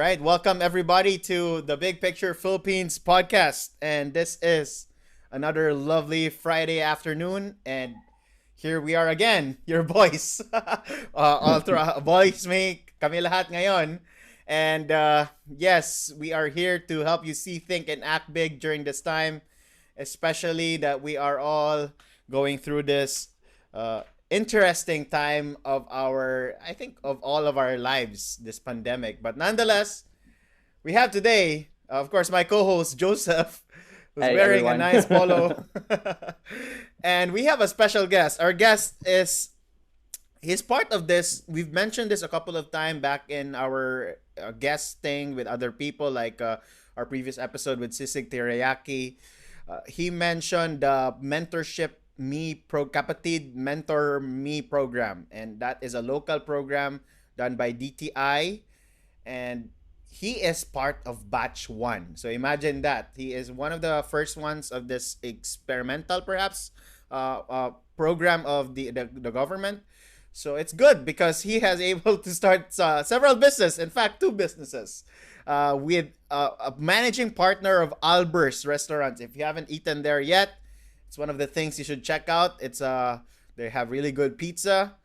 right, welcome everybody to the Big Picture Philippines podcast. And this is another lovely Friday afternoon. And here we are again, your boys. Boys may kami lahat ngayon. And yes, we are here to help you see, think, and act big during this time, especially that we are all going through this interesting time of I think, of all of our lives, this pandemic. But nonetheless, we have today, of course, my co-host Joseph, who's Hey wearing a everyone. nice polo. And we have a special guest. Our guest is he's part of this. We've mentioned this a couple of times back in our guest thing with other people, like our previous episode with Sisig Teriyaki. He mentioned the mentorship me pro Kapatid Mentor Me program, and that is a local program done by DTI, and he is part of batch 1. So imagine that he is one of the first ones of this experimental, perhaps, program of the government. So it's good because he has able to start several business, in fact, 2 businesses, with a managing partner of Albur's restaurants. If you haven't eaten there yet, it's one of the things you should check out. It's they have really good pizza,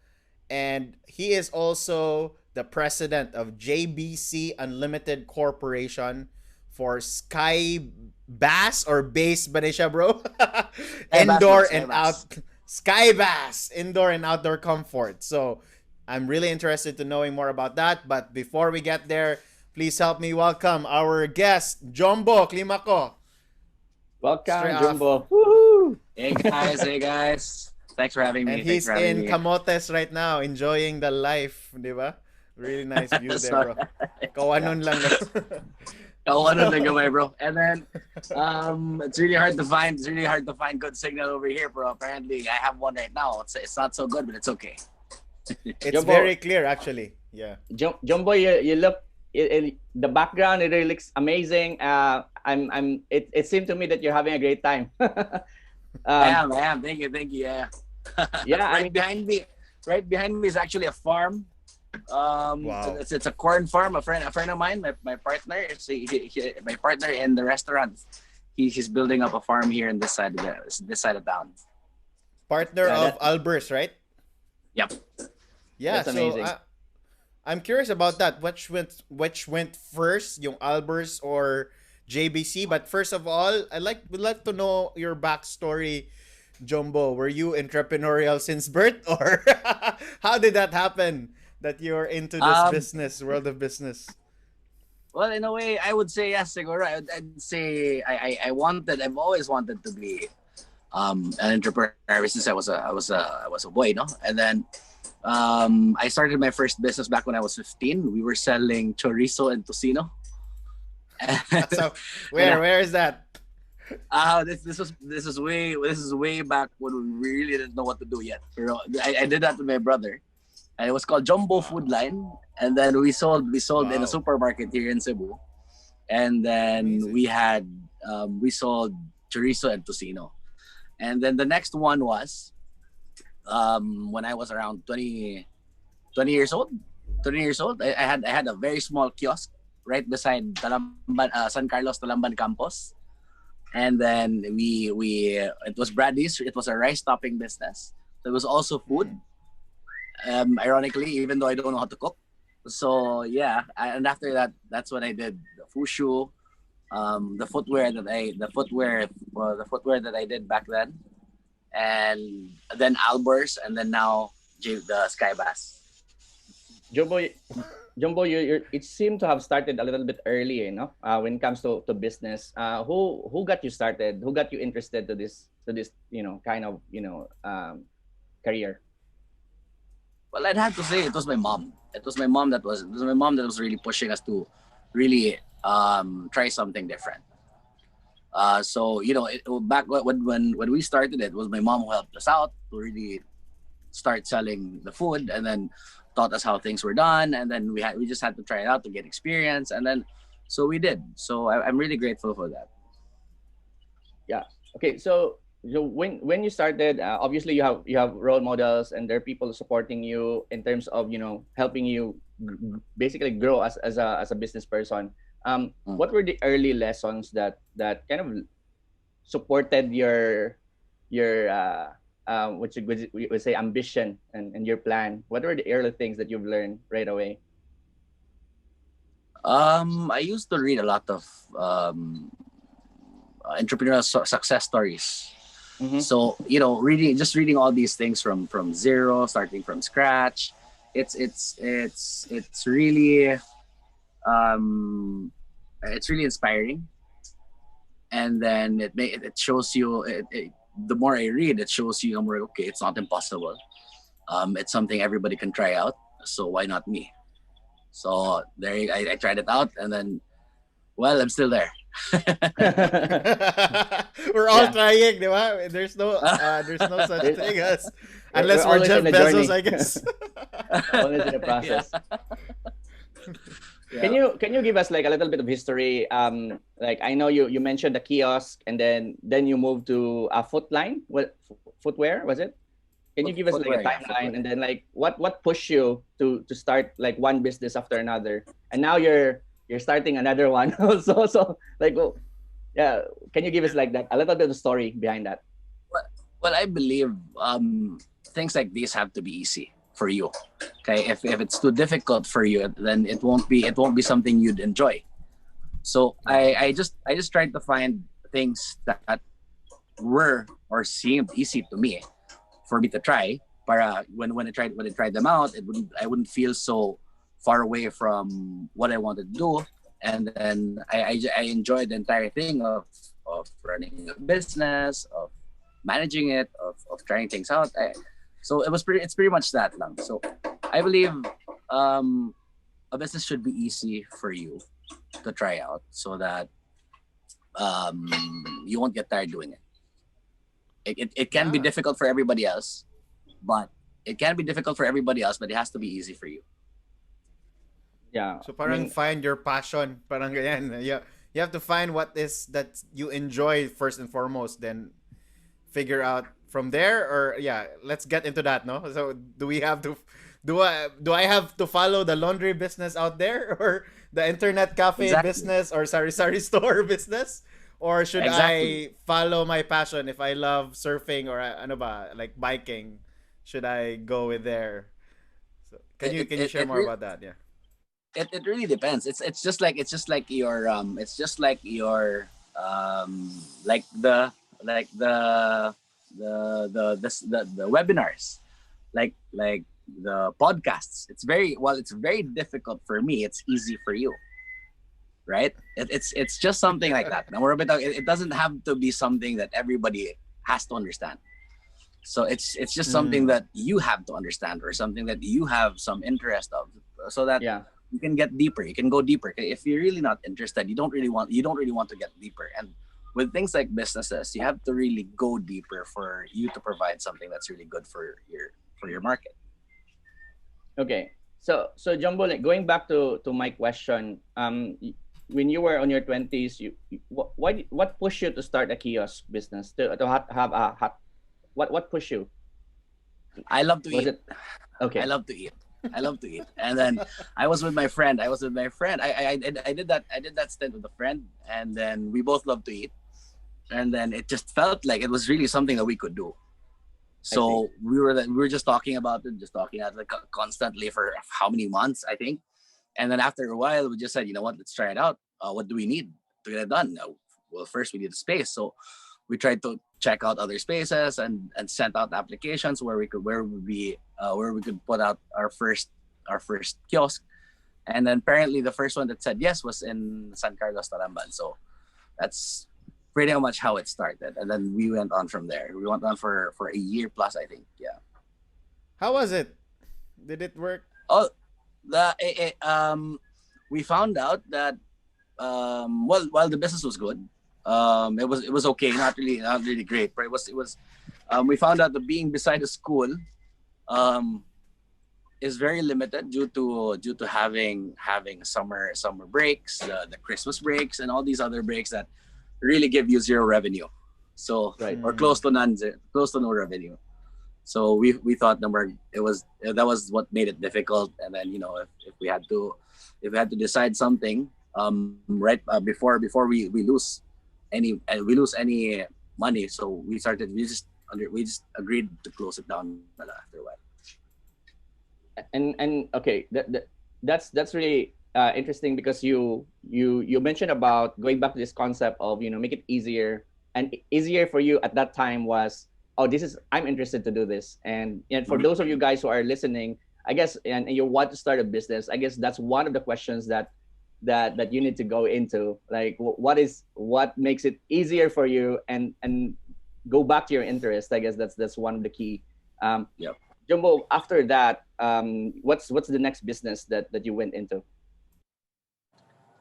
and he is also the president of JBC Unlimited Corporation for Skybass or Base Banisha, bro. Skybass, bro, Indoor and Skybass. out Skybass, indoor and outdoor comfort. So I'm really interested to knowing more about that. But before we get there, please help me welcome our guest, Jumbo Climaco. Straight Welcome, off. Jumbo. Woohoo! Hey guys. Thanks for having me. And Thanks he's for having in me. Camotes right now, enjoying the life, di ba? Really nice view there, bro. Sorry. Kawanon lang. Oh, ano lang gamay, bro. And then, it's really hard to find. It's really hard to find good signal over here, bro. Apparently, I have one right now. It's not so good, but it's okay. It's Jumbo. very clear, actually. Yeah. Jumbo, you look. The background it really looks amazing. It seemed to me that you're having a great time. I um, am. Thank you. Yeah. yeah, I right behind me. Right behind me is actually a farm. Wow. It's a corn farm. A friend of mine, my partner, my partner in the restaurant. He's building up a farm here in this side of town. Partner Yeah, of Albers, right? Yep. Yeah, That's so amazing. I'm curious about that. Which went first, yung Albers or JBC? But first of all, would like to know your backstory, Jumbo. Were you entrepreneurial since birth, or how did that happen that you're into this Um, business, world of business? Well, in a way, I would say yes, siguro. I'd say I've always wanted to be an entrepreneur ever since I was a boy, no? And then I started my first business back when I was 15. We were selling chorizo and tocino. So where is that? This is way back when we really didn't know what to do yet. Pero I did that with my brother. And it was called Jumbo Food Line. And then we sold in Wow. a supermarket here in Cebu. And then Amazing. we sold chorizo and tocino. And then the next one was when I was around 20 years old. 20 years old. I had a very small kiosk right beside San Carlos Talamban campus. And then we it was Bradley's. It was a rice topping business. So it was also food. Ironically, even though I don't know how to cook. So yeah, and after that, that's when I did the fushu, the footwear that I did back then, and then Albers, and then now the Skybass. Jumbo, it seemed to have started a little bit early, when it comes to business. Who got you started? Who got you interested to this kind of career? Well, I'd have to say it was my mom. It was my mom that was really pushing us to really try something different. So back when we started, it was my mom who helped us out to really start selling the food, and then taught us how things were done, and then we just had to try it out to get experience, and then so we did. So I'm really grateful for that. Yeah. Okay. So when you started, obviously you have role models, and there are people supporting you in terms of helping you basically grow as a business person. What were the early lessons that kind of supported your what you would say ambition and your plan? What were the early things that you've learned right away? I used to read a lot of entrepreneurial success stories. Mm-hmm. So reading all these things from zero, starting from scratch, it's really it's really inspiring. And then it shows you the more I read, it shows you more, okay, it's not impossible. It's something everybody can try out. So why not me? So I tried it out, and then, well, I'm still there. We're all Yeah. trying, di ba? There's no such thing as unless We're we're always Jeff in the Bezos, journey. I guess. Always in the process. Can you give us like a little bit of history? Like I know you mentioned the kiosk, and then you moved to a footwear was it? Can you give us like a Footwear, yeah, timeline, footwear. and then like what pushed you to start like one business after another, and now you're starting another one also? So like, yeah, can you give us like that a little bit of story behind that? Well, I believe things like these have to be easy for you. Okay, if it's too difficult for you, then it won't be something you'd enjoy. So I just tried to find things that were or seemed easy to me for me to try. Para when I tried them out, I wouldn't feel so far away from what I wanted to do. And then I enjoyed the entire thing of running a business, of managing it, of trying things out. So it's pretty much that lang. So I believe a business should be easy for you to try out, so that you won't get tired doing it. It can be Yeah. difficult for everybody else, but it has to be easy for you. Yeah, So I parang mean, find your passion, parang ganyan. You have to find what is that you enjoy first and foremost, then figure out from there. Or yeah, let's get into that, no? So do we have to do I have to follow the laundry business out there, or the internet cafe Exactly. business, or sari store business? Or should Exactly. I follow my passion? If I love surfing or ano ba, like biking, should I go with there? So can you share more about that? Yeah. It really depends. Like the webinars, like the podcasts. It's very difficult for me. It's easy for you, right? It's just something like that. Now it doesn't have to be something that everybody has to understand. So it's just something Mm. that you have to understand, or something that you have some interest of, so that yeah, you can get deeper. You can go deeper. If you're really not interested, you don't really want to get deeper. And with things like businesses, you have to really go deeper for you to provide something that's really good for your market. okay. So Jumbo, like, going back to my question, when you were on your 20s, what pushed you to start a kiosk business, have a hot, what pushed you? I love to Was eat. it okay? I love to eat. I love to eat. And then I was with my friend. I did that stint with a friend, and then we both love to eat. And then it just felt like it was really something that we could do. So we were just talking about it, like constantly for how many months, I think. And then after a while, we just said, you know what, let's try it out. What do we need to get it done? Well, first we need a space. So we tried to check out other spaces and sent out applications where we could put out our first kiosk. And then apparently the first one that said yes was in San Carlos, Taramban. So that's pretty much how it started. And then we went on from there. We went on for a year plus, I think. Yeah. How was it? Did it work? Oh, we found out that while the business was good, it was okay, not really great, but it was we found out that being beside a school is very limited due to having summer breaks, the Christmas breaks, and all these other breaks that really give you zero revenue. So Right. or close to none, close to no revenue. So we thought that was what made it difficult. And then if we had to decide something right before we lose any money, so we just agreed to close it down after a while. And okay, that's really interesting, because you mentioned about going back to this concept of make it easier, and easier for you at that time was, oh, I'm interested to do this. And for those of you guys who are listening, I guess, and you want to start a business, I guess that's one of the questions that you need to go into, like what makes it easier for you, and go back to your interest. I guess that's one of the key. Yep. Jumbo, after that, what's the next business that you went into?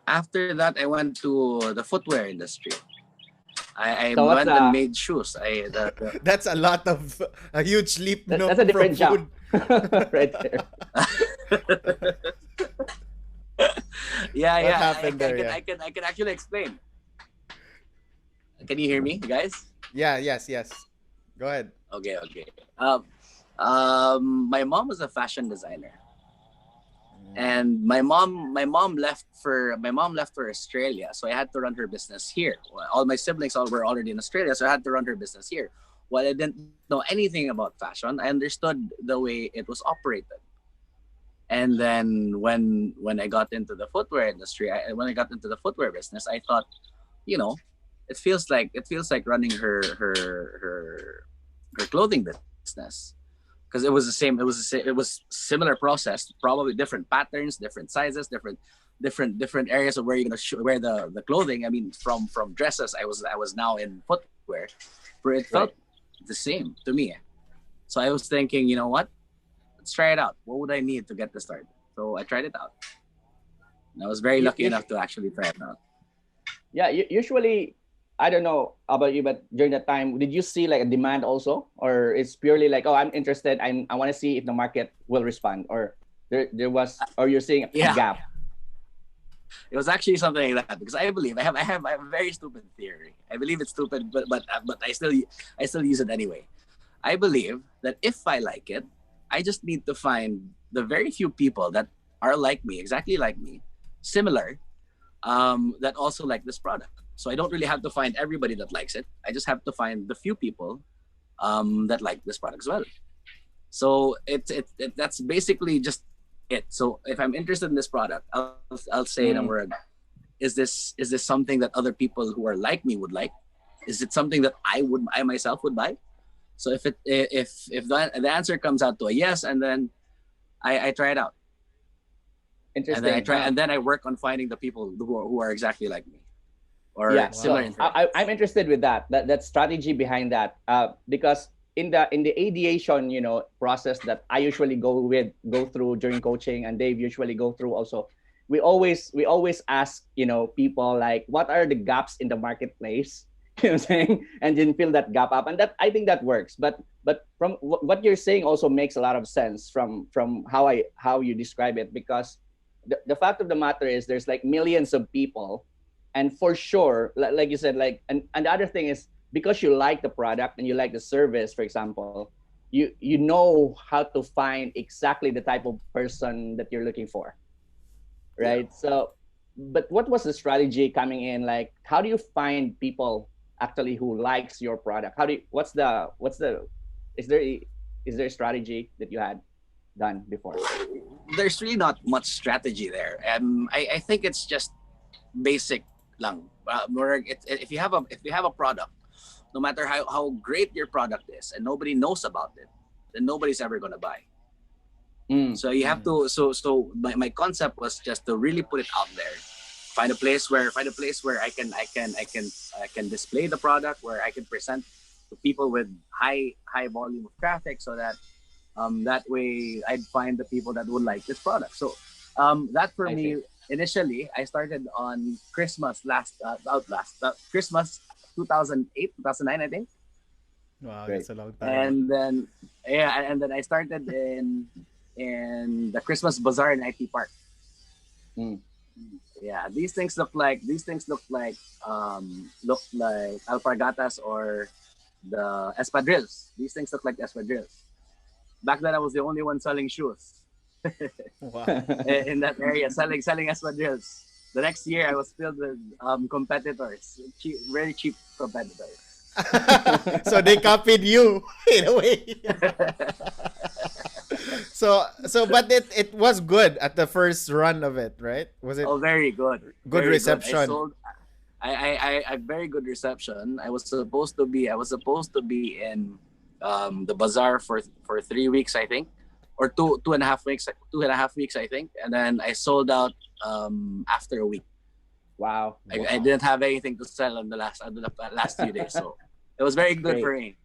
After that, I went to the footwear industry. I So went and made shoes. That's a huge leap. No, that's a from different jump right there. Yeah, What yeah. happened there? Yeah. I can actually explain. Can you hear me, guys? Yeah. Yes. Go ahead. Okay. My mom was a fashion designer, and my mom left for Australia, so I had to run her business here. All my siblings were already in Australia, so I had to run her business here. While I didn't know anything about fashion, I understood the way it was operated. And then when I got into the footwear industry, when I got into the footwear business, I thought, it feels like running her clothing business, because it was the same. It was similar process, probably different patterns, different sizes, different areas of where you're gonna wear the clothing. I mean, from dresses, I was now in footwear, where it felt the same to me. So I was thinking, you know what? Let's try it out. What would I need to get this started? So I tried it out. And I was very lucky enough to actually try it out. Yeah, usually, I don't know about you, but during that time, did you see like a demand also, or it's purely like, oh, I'm interested, I want to see if the market will respond, or there was, or you're seeing a gap? It was actually something like that, because I believe I have a very stupid theory. I believe it's stupid, but I still use it anyway. I believe that if I like it, I just need to find the very few people that are like me, exactly like me, similar, that also like this product. So I don't really have to find everybody that likes it. I just have to find the few people that like this product as well. So that's basically just it. So if I'm interested in this product, I'll say in a word, is this something that other people who are like me would like? Is it something that I myself would buy? So if the answer comes out to a yes, and then I try it out. Interesting. And then I work on finding the people who are exactly like me, or similar. So I'm interested with that strategy behind that, because in the ideation process that I usually go through during coaching, and Dave usually go through also, we always ask people like, what are the gaps in the marketplace, you know what I'm saying, and then fill that gap up, and that, I think that works. But from what you're saying also makes a lot of sense from how you describe it, because the fact of the matter is there's like millions of people, and for sure, like you said, like, and the other thing is, because you like the product and you like the service, for example, you know how to find exactly the type of person that you're looking for, right? So, but what was the strategy coming in? Like, how do you find people actually who likes your product? Is there a strategy that you had done before? There's really not much strategy there. I think it's just basic lang. If you have a product, no matter how great your product is, and nobody knows about it, then nobody's ever gonna buy. So you have to. So my concept was just to really put it out there. Find a place where I can display the product, where I can present to people with high volume of traffic, so that that way I'd find the people that would like this product. So that for me, initially I started on Christmas Christmas 2008, 2009, I think. Wow, that's a long time. And then I started in the Christmas bazaar in IT Park. Yeah, these things look like alpargatas or the espadrilles. These things look like espadrilles. back then I was the only one selling shoes Wow. in that area, selling espadrilles. The next year I was filled with competitors, very cheap competitors. So they copied you in a way. But it was good at the first run of it, right? Was it Oh, very good. good Very reception? Good. I very good reception. I was supposed to be in the bazaar for 3 weeks, I think, or 2.5 weeks, 2.5 weeks, I think, and then I sold out after a week. Wow. I didn't have anything to sell on the last few days, so it was very good Great. for me.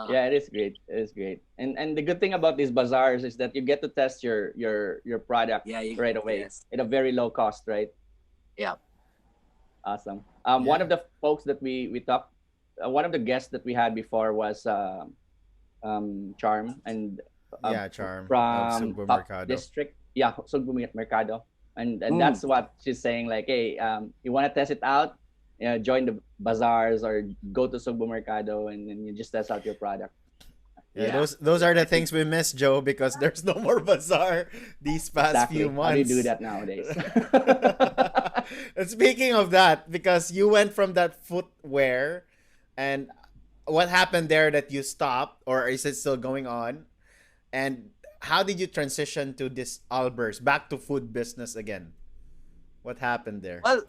Yeah, it is great. It is great. And the good thing about these bazaars is that you get to test your product right away Yes. at a very low cost, right? Yeah. Awesome. One of the folks that we talked, one of the guests that we had before was Charm, and Charm from Sugbo Top Mercado. District. Yeah, Sugbo Mercado. And that's what she's saying, like, hey, you want to test it out? Join the bazaars or go to Sugbo Mercado and you just test out your product. Yeah, those are the things we miss, Joe, because there's no more bazaar these past few months. How do you do that nowadays? And speaking of that, because you went from that footwear, and what happened there that you stopped, or is it still going on? And how did you transition to this Alburs, back to food business again? What happened there? Well,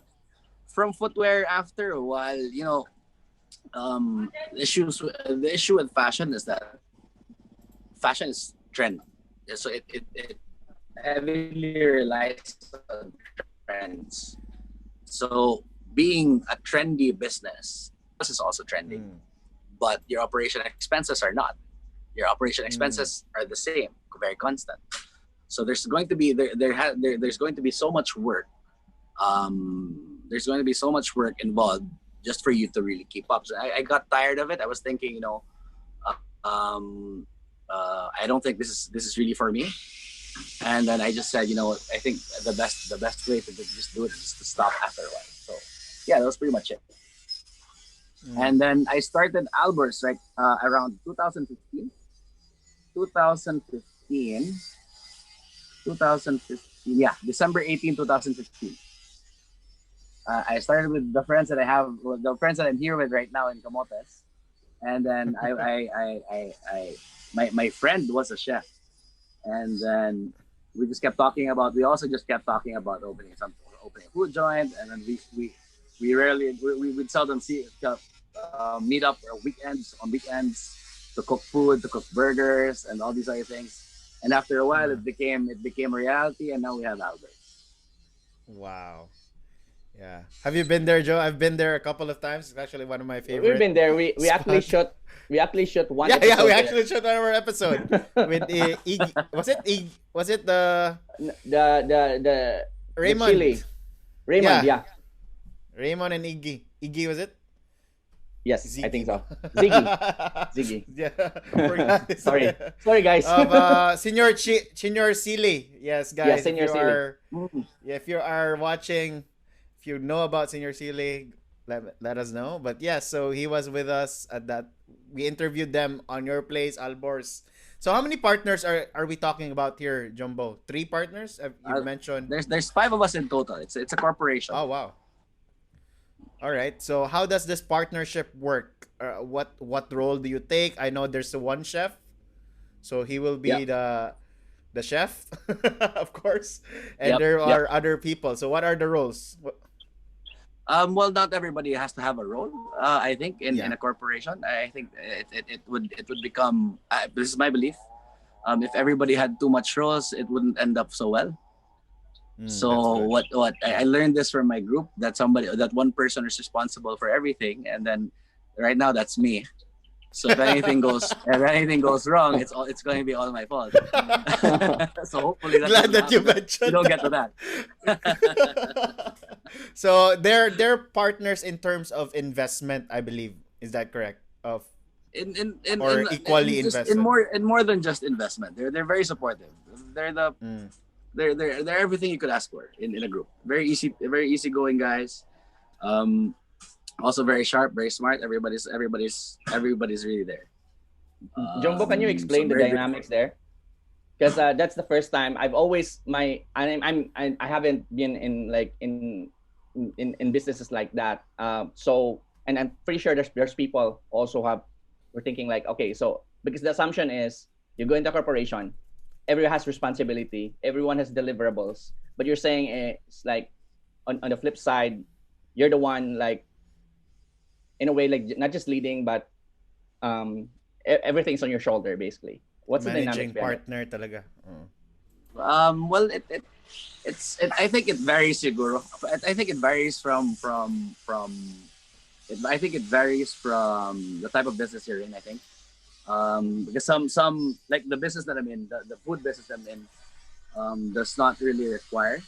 from footwear, after a while, the issue with fashion is that fashion is trend, so it heavily relies on trends. So being a trendy business, this is also trendy, but your operation expenses are not. Your operation expenses are the same, very constant. So there's going to be there's going to be so much work. There's going to be so much work involved just for you to really keep up. So I got tired of it. I was thinking, I don't think this is really for me. And then I just said, I think the best way to just do it is to stop after a while. So yeah, that was pretty much it. And then I started Alburs around 2015. 2015. Yeah, December 18, 2015. I started with the friends that I'm here with right now in Camotes, and then my friend was a chef, and then we also just kept talking about opening a food joint, and then we would seldom meet up on weekends to cook food, to cook burgers, and all these other things. And after a while, it became a reality, and now we have Albur. Wow. Yeah. Have you been there, Joe? I've been there a couple of times. It's actually one of my favorite. We've been there. We actually shot one. Yeah, we actually shot one of our episode with Iggy. Was it the Raymond? The Chile. Raymond, yeah. Raymond and Iggy. Iggy, was it? Yes, Ziggy. I think so. Ziggy. Yeah. Sorry, guys. Of Senor Sili. Yes, guys. Yeah, Senor Sili. If you are watching, if you know about Senor Sili, let us know. But yeah, so he was with us at that. We interviewed them on your place, Alburs. So how many partners are we talking about here, Jumbo? 3 partners? You mentioned. There's 5 of us in total. It's a corporation. Oh wow. All right. So how does this partnership work? What role do you take? I know there's one chef, so he will be the chef, of course, and there are other people. So what are the roles? Well, not everybody has to have a role. I think in a corporation, I think it would become. This is my belief. If everybody had too much roles, it wouldn't end up so well. So what I learned this from my group, that one person is responsible for everything, and then right now that's me. So if anything goes wrong, it's going to be all my fault. So hopefully glad that you mentioned. You don't get to that. So they're partners in terms of investment, I believe. Is that correct? Of equally invested. In more than just investment. They're very supportive. They're everything you could ask for in a group. Very easygoing guys. Also very sharp, very smart. Everybody's really there. Jumbo, can you explain the dynamics there? because that's the first time I've always I haven't been in like in businesses like that. So and I'm pretty sure there's people also have we're thinking like, okay, so because the assumption is you go into a corporation, everyone has responsibility, everyone has deliverables, but you're saying it's like on the flip side, you're the one like in a way like not just leading, but everything's on your shoulder basically. What's the dynamics Managing behind it? partner talaga. Well, I think it varies, siguro. I think it varies I think it varies from the type of business you're in. I think because some like the business that I'm in, the food business I'm in, does not really require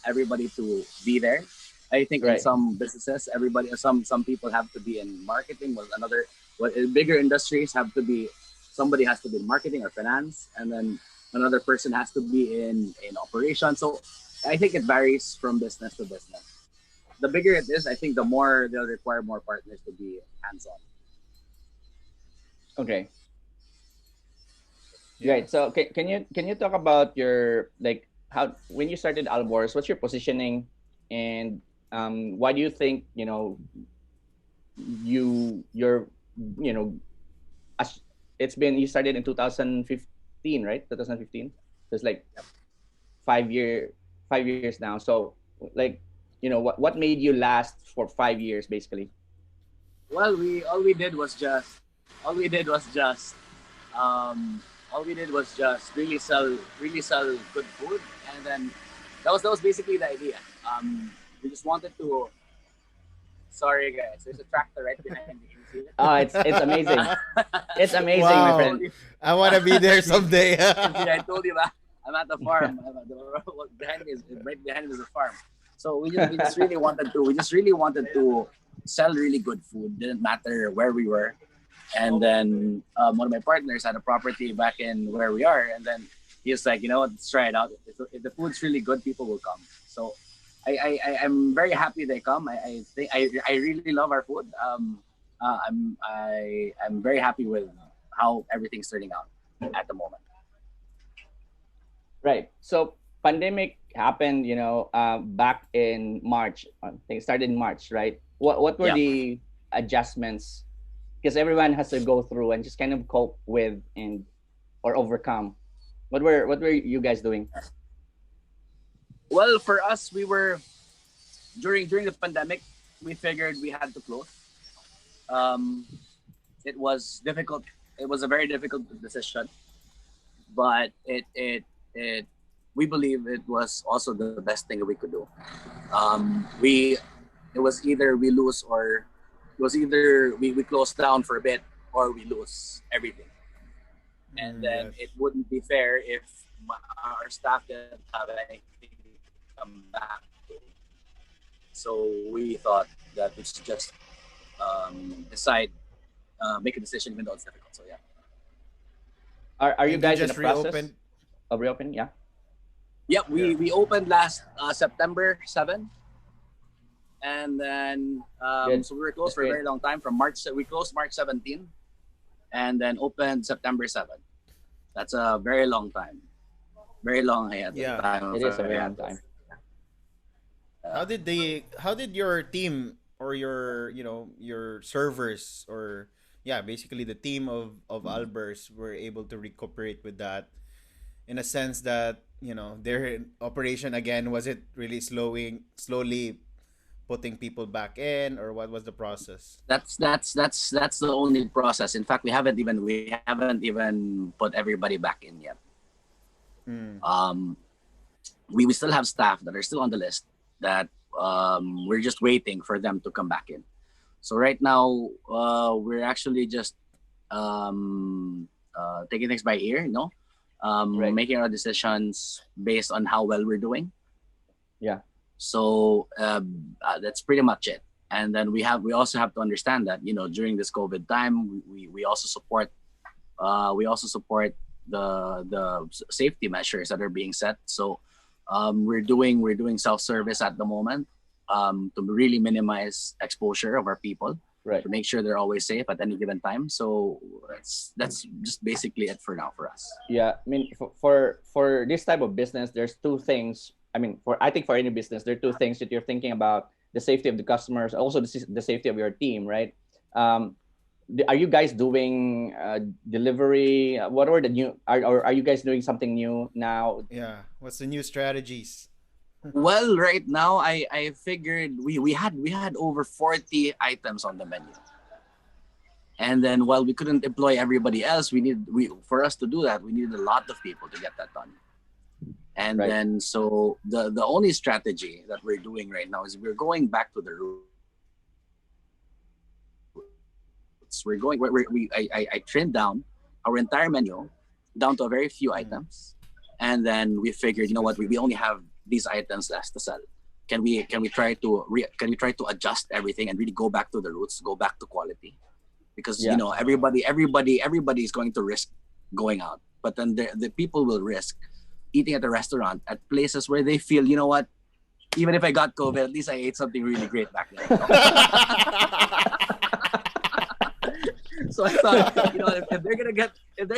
everybody to be there. I think in Right. some businesses, some people have to be in marketing. Well, in bigger industries have to be somebody has to be in marketing or finance, and then another person has to be in operations. So I think it varies from business to business. The bigger it is, I think the more they'll require more partners to be hands on. Okay. Yeah. Right. So can you talk about your like how when you started Albors, what's your positioning, and why do you think you're you know as it's been you started in 2015, right? 2015. So it's like 5 year 5 years now. So like what made you last for 5 years basically? Well, we all we did was just all we did was just really sell good food, and then that was basically the idea. We just wanted to. Sorry, guys. There's a tractor right behind me. Can you see it? Oh, it's amazing. It's amazing, my Wow. friend. I want to be there someday. I told you that I'm at the farm. Right behind me is a farm. So we just really wanted to sell really good food. Didn't matter where we were. And then one of my partners had a property back in where we are, and then he was like, you know what, let's try it out. If the food's really good, people will come. So I'm very happy they come. I think I really love our food. I'm very happy with how everything's turning out at the moment. Right. So pandemic happened, back in March. I think it started in March, right? What were Yeah. the adjustments? Because everyone has to go through and just kind of cope with and or overcome. What were you guys doing? Well, for us, we were during the pandemic. We figured we had to close. It was difficult. It was a very difficult decision, but it we believe it was also the best thing that we could do. We it was either we lose or it was either we close down for a bit or we lose everything. And then Yes. it wouldn't be fair if our staff didn't have anything to come back to. So we thought that we should just decide, make a decision even though it's difficult. So yeah. Are you And guys in the just process reopened. of reopening? Yeah. Yep, Yeah. we opened last September 7, and then Good. so we were closed That's for a great. very long time. From March, we closed March 17, and then opened September 7. That's a very long time, very long ahead Yeah. time. It is a very long time. How did your team or your servers or yeah, basically the team of Albers were able to recuperate with that in a sense that, their operation again, was it really slowly putting people back in, or what was the process? That's the only process. In fact, we haven't even put everybody back in yet. Mm. We still have staff that are still on the list that we're just waiting for them to come back in. So right now we're actually just taking things by ear, Right. making our decisions based on how well we're doing. Yeah. So that's pretty much it. And then we also have to understand that during this COVID time we also support the safety measures that are being set. So we're doing self-service at the moment to really minimize exposure of our people. Right. to make sure they're always safe at any given time. So that's just basically it for now for us. Yeah, I mean, for this type of business, there's two things. I mean, I think for any business, there are two things that you're thinking about: the safety of the customers, also the safety of your team, right? Are you guys doing delivery? What are the new? Are you guys doing something new now? Yeah. What's the new strategies? Well, right now I figured we had over 40 items on the menu. And then while we couldn't employ everybody else, for us to do that, we needed a lot of people to get that done. And Right. then so the only strategy that we're doing right now is we're going back to the roots. I trimmed down our entire menu down to a very few items, and then we figured, you know what, we only have these items left to sell. Can we try to adjust everything and really go back to the roots, go back to quality? Because Yeah. you know everybody is going to risk going out, but then the people will risk eating at a restaurant at places where they feel, you know what, even if I got COVID, at least I ate something really great back then. So I thought, you know, if they're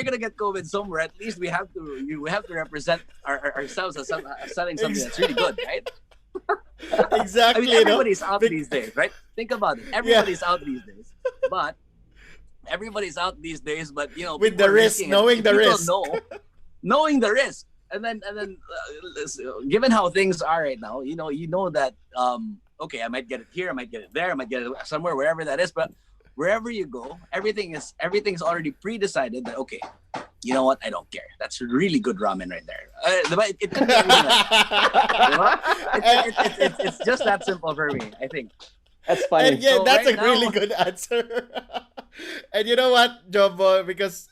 gonna get COVID somewhere, at least we have to represent ourselves as selling something that's really good, right? I Exactly. mean, everybody's out these days, right? Think about it. Everybody's out these days, but you know, With people the are risk, risking it. knowing the People risk. knowing the risk, and then given how things are right now, you know that okay, I might get it here, I might get it there, I might get it somewhere, wherever that is, but wherever you go, everything's already pre-decided that, okay, you know what, I don't care. That's really good ramen right there. It could be everything like, it's just that simple for me, I think. That's funny. And yeah, So that's right a really now- good answer. And you know what, Jumbo, because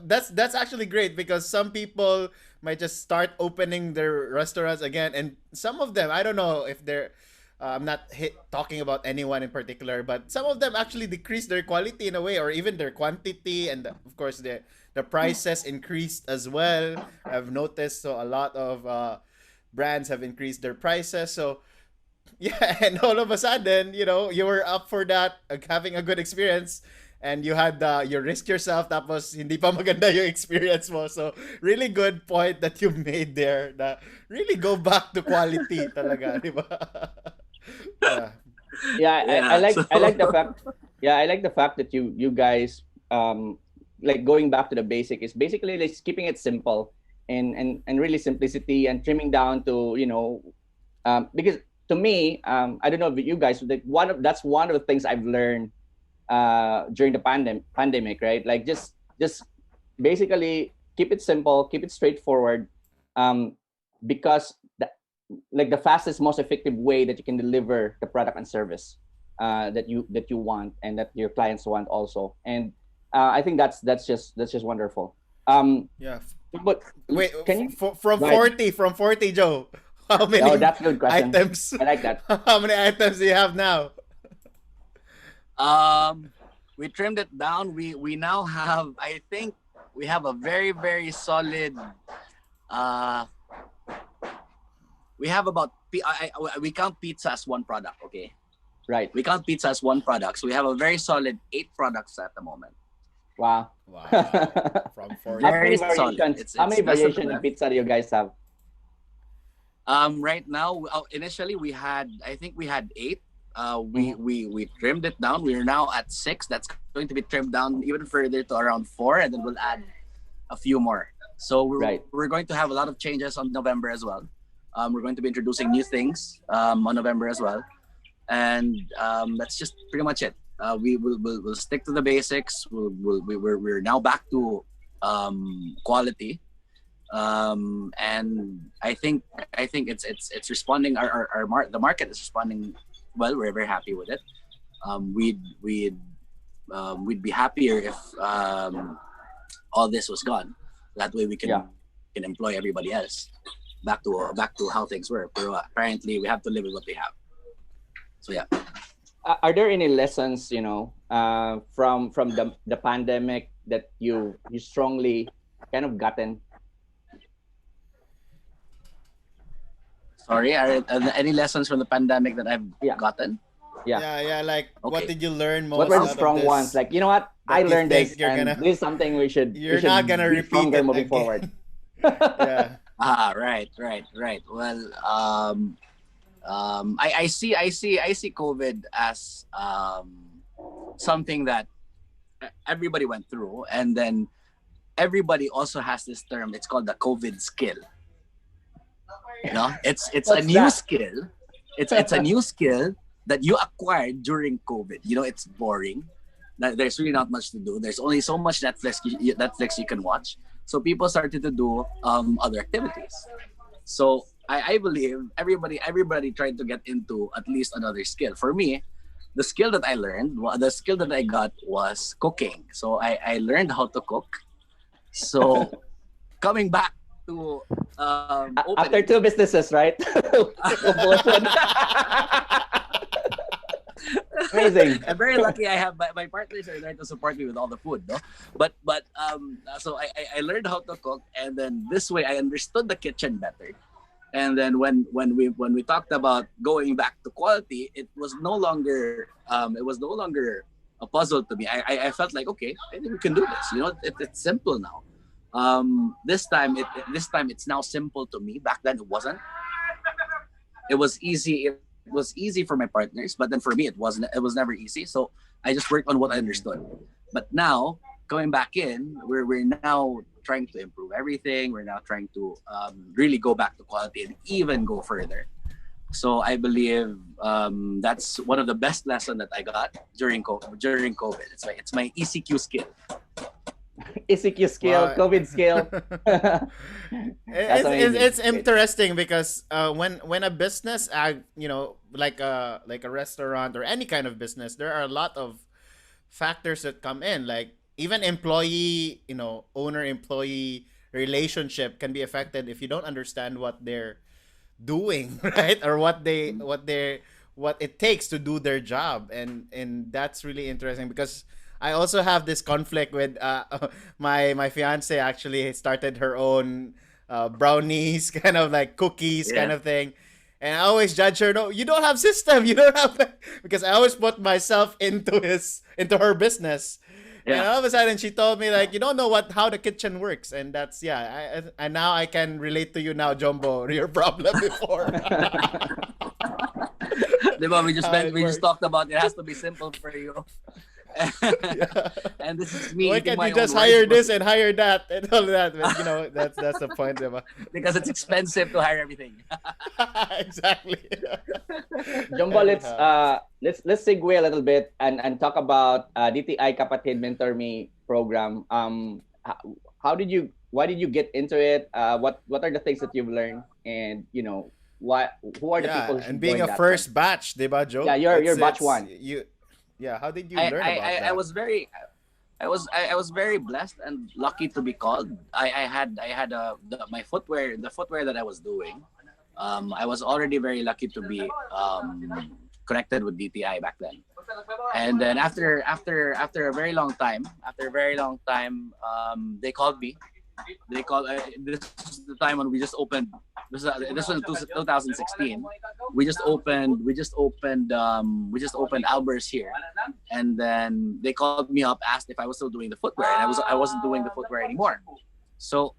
that's actually great, because some people might just start opening their restaurants again, and some of them, I don't know if they're I'm not talking about anyone in particular, but some of them actually decrease their quality in a way, or even their quantity, and of course the prices increased as well. I've noticed, so a lot of brands have increased their prices. So yeah, and all of a sudden, you were up for that, having a good experience, and you had you risk yourself, tapos hindi pa maganda yung experience mo. So really good point that you made there, that really go back to quality talaga, di ba? Yeah. I like so- I like the fact. Yeah, I like the fact that you guys like going back to the basic is basically like keeping it simple and really simplicity and trimming down to because to me I don't know if you guys, like that's one of the things I've learned during the pandemic, right? Like just basically keep it simple, keep it straightforward, because like the fastest, most effective way that you can deliver the product and service that you want and that your clients want also. And I think that's just wonderful. Yeah. But Wait, can you? from Go ahead. 40, Joe? How many Oh, that's a good question. items? I like that. How many items do you have now? We trimmed it down. We now have, I think we have a very, very solid we have about we count pizza as one product, okay? Right. We count pizza as one product. So we have a very solid 8 products at the moment. Wow. Wow. From 40. How many Very solid. variations? How many It's best of the variations of best. pizza do you guys have? Right now, initially I think we had 8. We trimmed it down. We are now at 6. That's going to be trimmed down even further to around 4, and then we'll add a few more. So we're going to have a lot of changes on November as well. We're going to be introducing new things on November as well, and that's just pretty much it. We'll stick to the basics. We're now back to quality, and I think it's responding. The market is responding well. We're very happy with it. We'd be happier if all this was gone. That way we can employ everybody else back to how things were. But apparently we have to live with what we have. So yeah. Are there any lessons, from the pandemic that you strongly kind of gotten? Sorry, are any lessons from the pandemic that I've gotten? Yeah. Yeah, like what Okay. did you learn What most were the out of strong ones? this Like, you know what? I that you learned this, think you're and gonna this is something we you're not should gonna be repeat stronger it moving forward. again? Yeah. Right. Well, I see COVID as something that everybody went through, and then everybody also has this term. It's called the COVID skill. It's a What's new that? skill. It's a new skill that you acquired during COVID. It's boring. There's really not much to do. There's only so much Netflix you can watch. So people started to do other activities. So I believe everybody tried to get into at least another skill. For me, the skill that I got was cooking. So I learned how to cook. So coming back to After opening. two businesses, right? Promotion. Amazing. I'm very lucky. I have my partners are there to support me with all the food, no. So I learned how to cook, and then this way I understood the kitchen better. And then when we talked about going back to quality, it was no longer a puzzle to me. I felt like, okay, I think we can do this. It's simple now. This time it's now simple to me. Back then it wasn't. It was easy. It was easy for my partners, but then for me it wasn't. It was never easy. So I just worked on what I understood. But now going back in, we're now trying to improve everything. We're now trying to really go back to quality and even go further. So I believe that's one of the best lessons that I got during COVID. It's my ECQ skill. ECQ skill, Wow. COVID skill. That's amazing. It's interesting because when a business like a restaurant or any kind of business, there are a lot of factors that come in, like even employee owner employee relationship can be affected if you don't understand what they're doing, right? Or what it takes to do their job. And that's really interesting because I also have this conflict with my fiance actually started her own brownies kind of like cookies kind Yeah. of thing. And I always judge her. No, you don't have system. You don't have because I always put myself into her business. And Yeah. all of a sudden, she told me like, you don't know how the kitchen works, and that's and now I can relate to you now, Jumbo. Your problem before. Diba, we just How meant, it we just works. talked about it has to be simple for you. Yeah. And this is me Why eating can't my you own just words, hire but this and hire that and all that? But, that's the point, diba? because it's expensive to hire everything. Exactly. Jumbo, let's Anyhow. let's segue a little bit and talk about DTI Kapatid Mentor Me program. How did you why did you get into it? What are the things that you've learned, and what who are the people Yeah, who and should being join a that one? first batch, diba, Yeah, Joe? you're batch It's one. you. Yeah, how did you I, learn I, about I that? was very I was very blessed and lucky to be called. I had my footwear, the footwear that I was doing. I was already very lucky to be connected with DTI back then. And then after a very long time, they called me. This is the time when we just opened. This was in 2016. We just opened Alburs here, and then they called me up, asked if I was still doing the footwear, and I wasn't doing the footwear anymore. So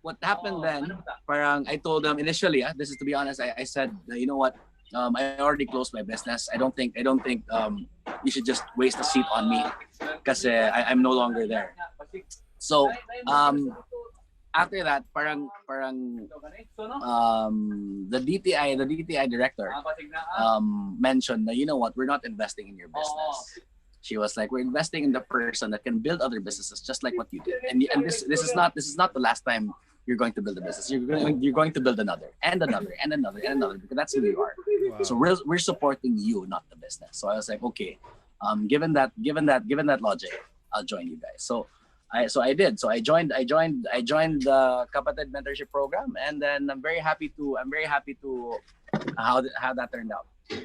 what happened then? Parang I told them initially, this is to be honest, I said, you know what? I already closed my business. I don't think you should just waste a seat on me, because I'm no longer there. So after that, the DTI director mentioned that, you know what, we're not investing in your business. She was like, we're investing in the person that can build other businesses just like what you did. And this is not the last time you're going to build a business. You're going to build another and another and another and another, because that's who you are. So Wow. we're supporting you, not the business. So I was like, okay, given that logic, I'll join you guys. So I did. So I joined the Kapatid Mentorship Program, and then I'm very happy to how that turned out. So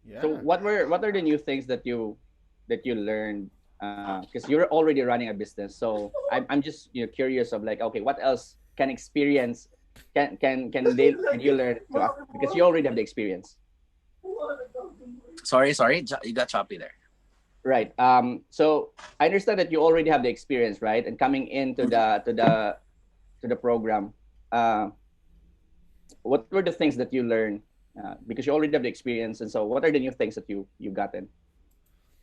Yeah. what are the new things that you learned? Because you're already running a business, so I'm just curious of like, okay, what else can experience can you learn because you already have the experience. Sorry, you got choppy there. Right. So I understand that you already have the experience, right? And coming into the program, uh, what were the things that you learned? Because you already have the experience, and so what are the new things that you gotten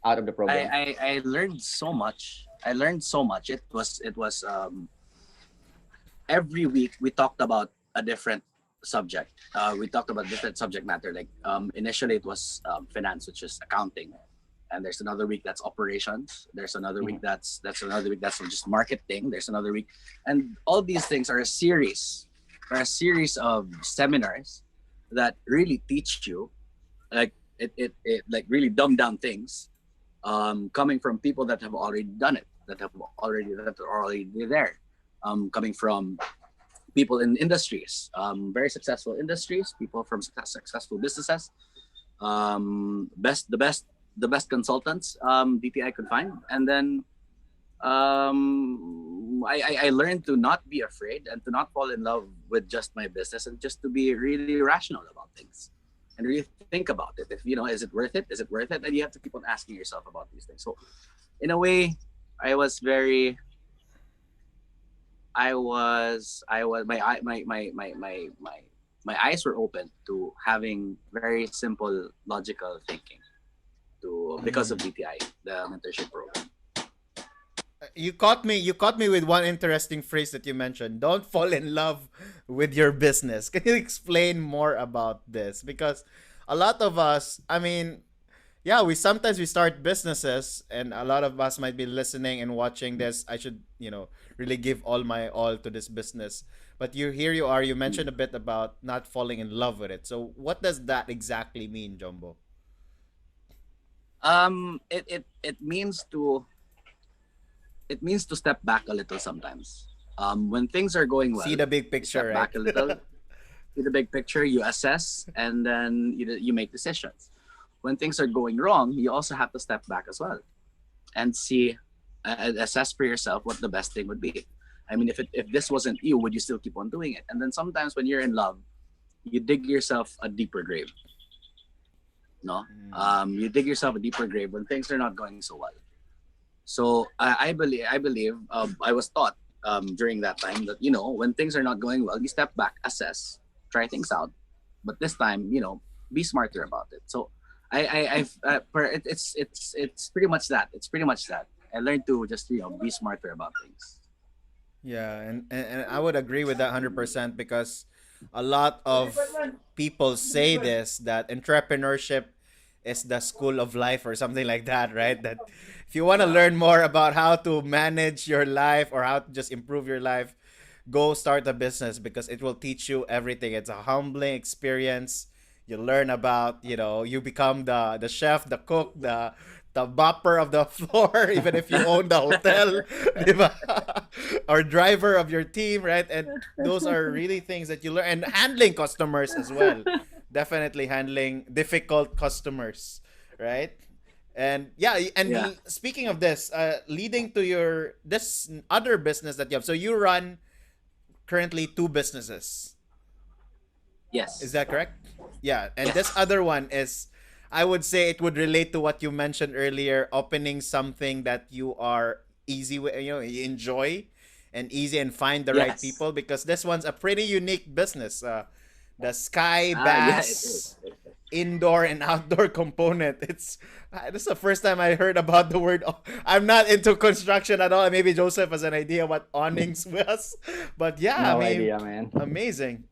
out of the program? I learned so much. I learned so much. It was every week we talked about a different subject. We talked about different subject matter. Like initially it was finance, which is accounting, and there's another week that's operations. There's another week that's another week that's just marketing. There's another week, and all these things are a series of seminars that really teach you, like it like really dumb down things, coming from people that have already done it, that are already there, coming from people in industries, very successful industries, people from successful businesses, the best consultants DTI could find, and then I learned to not be afraid and to not fall in love with just my business, and just to be really rational about things and really think about it. If is it worth it? Is it worth it? And you have to keep on asking yourself about these things. So, in a way, I was very. My eyes were open to having very simple logical thinking because of DTI, the mentorship program. You caught me with one interesting phrase that you mentioned. Don't fall in love with your business. Can you explain more about this? Because a lot of us, I mean, yeah, we start businesses, and a lot of us might be listening and watching this. I should, really give all my all to this business. But you mentioned a bit about not falling in love with it. So what does that exactly mean, Jumbo? It means to step back a little sometimes. When things are going well, See the big you step picture, right? back a little, see the big picture, you assess, and then you make decisions. When things are going wrong, you also have to step back as well and see, assess for yourself what the best thing would be. I mean, if this wasn't you, would you still keep on doing it? And then sometimes when you're in love, you dig yourself a deeper grave. No, you dig yourself a deeper grave when things are not going so well. So I believe I was taught during that time that when things are not going well, you step back, assess, try things out, but this time be smarter about it. So it's pretty much that. It's pretty much that. I learned to just be smarter about things. Yeah, and I would agree with that 100% because a lot of people say this, that entrepreneurship is the school of life or something like that, right? That if you want to learn more about how to manage your life or how to just improve your life, go start a business because it will teach you everything. It's a humbling experience. You learn about, you become the chef, the cook, the bopper of the floor, even if you own the hotel, di ba? Or driver of your team, right? And those are really things that you learn. And handling customers as well. Definitely handling difficult customers, right? And yeah, and Yeah. speaking of this, leading to this other business that you have. So you run currently two businesses. Is Yes. that correct? Yeah, and this Yes. other one is, I would say it would relate to what you mentioned earlier, opening something that you are easy with, you enjoy and easy and find the right Yes. people, because this one's a pretty unique business. The Yeah, it Skybass is. indoor and outdoor component. This is the first time I heard about the word. I'm not into construction at all. Maybe Joseph has an idea what awnings was, but yeah, I No mean, idea, man. amazing.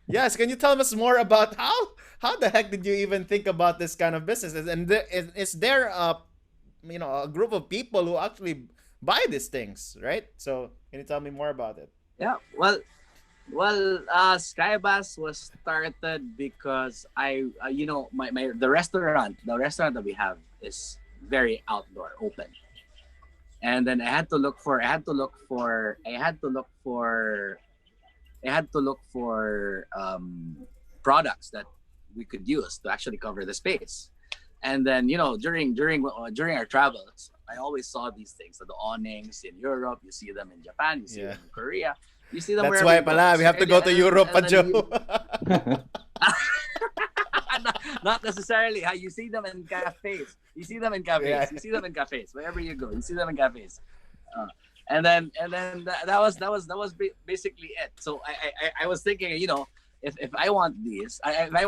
Yes, can you tell us more about how the heck did you even think about this kind of businesses? And is there a group of people who actually buy these things, right? So can you tell me more about it? Yeah. Skybass was started because my the restaurant that we have is very outdoor, open, and then I had to look for products that we could use to actually cover the space. And then during our travels, I always saw these things. So the awnings in Europe, you see them in Japan, you see Yeah. them in Korea, you see them That's wherever why you go. pala we So have to go to Europe, and pa then Joe. Not necessarily. You see them in cafes. You see them in cafes. Yeah. You see them in cafes. Wherever you go, you see them in cafes. And then that was basically it. So I was thinking, if I want this, if I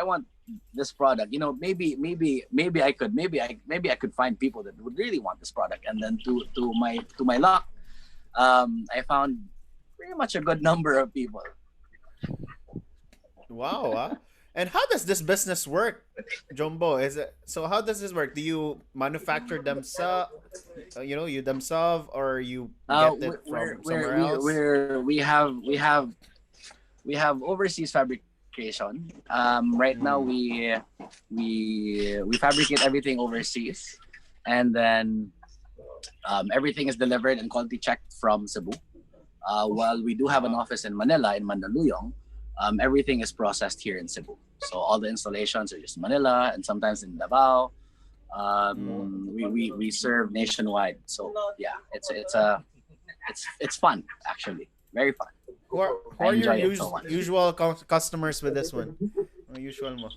want this product, maybe I could find people that would really want this product. And then to my luck, I found pretty much a good number of people. Wow. And how does this business work, Jumbo? How does this work? Do you manufacture themselves? You themselves, or you get it from somewhere else? We have overseas fabrication. Right now we fabricate everything overseas, and then everything is delivered and quality checked from Cebu. While we do have an office in Manila, in Mandaluyong, everything is processed here in Cebu. So all the installations are just Manila and sometimes in Davao. We serve nationwide. So yeah, it's fun actually, very fun. Who are your usual customers with this one? Usual mo.